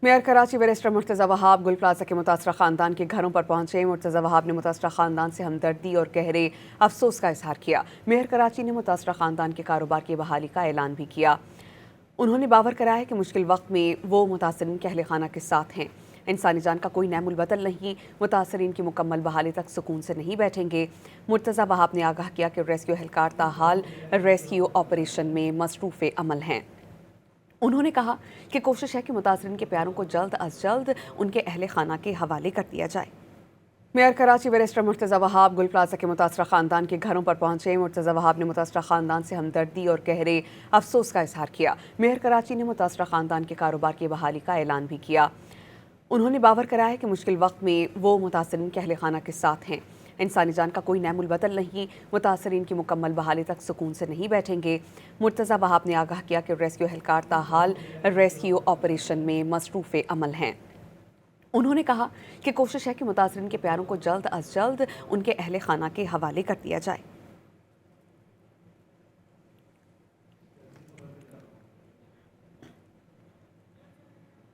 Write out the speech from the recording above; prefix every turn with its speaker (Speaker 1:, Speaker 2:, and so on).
Speaker 1: Mayor Karachi barrister Murtaza Wahab गुल plaza के मुतासरा ख़ानदान के घरों पर पहुंचे। मुर्तज़ा वहाब ने मुतासरा ख़ानदान से हमदर्दी और गहरे अफसोस का इजहार किया। मेयर कराची ने मुतासरा ख़ानदान के कारोबार की बहाली का ऐलान भी किया। उन्होंने बावर कराया कि मुश्किल वक्त में वो मुतासरीन के अहल खाना के साथ हैं। इंसानी जान का कोई नैमुल बदल नहीं, मुतासरीन की मुकम्मल बहाली तक सुकून से नहीं बैठेंगे। मुर्तज़ा वहाब ने आगाह किया कि रेस्क्यू एहलकार ताहाल रेस्क्यू ऑपरेशन में मसरूफ़ अमल हैं। उन्होंने कहा कि कोशिश है कि मुतासरीन के प्यारों को जल्द अज जल्द उनके अहल खाना के हवाले कर दिया जाए। मेयर कराची बैरिस्टर मुर्तज़ा वहाब गुल प्लाजा के मुतासरा ख़ानदान के घरों पर पहुंचे। मुर्तज़ा वहाब ने मुतासरा ख़ानदान से हमदर्दी और गहरे अफसोस का इजहार किया। मेयर कराची ने मुतासरा ख़ानदान के कारोबार की बहाली का ऐलान भी किया। उन्होंने बावर कराया कि मुश्किल वक्त में वो मुतासरीन के अहल खाना के साथ हैं। इंसानी जान का कोई नैमुल बदल नहीं, मुतासरीन की मुकम्मल बहाली तक सुकून से नहीं बैठेंगे। मुर्तज़ा वहाब ने आगाह किया कि रेस्क्यू एहलकार ताहाल रेस्क्यू ऑपरेशन में मसरूफ़ अमल हैं। उन्होंने कहा कि कोशिश है कि मुतासरीन के प्यारों को जल्द अज जल्द उनके अहल खाना के हवाले कर दिया जाए।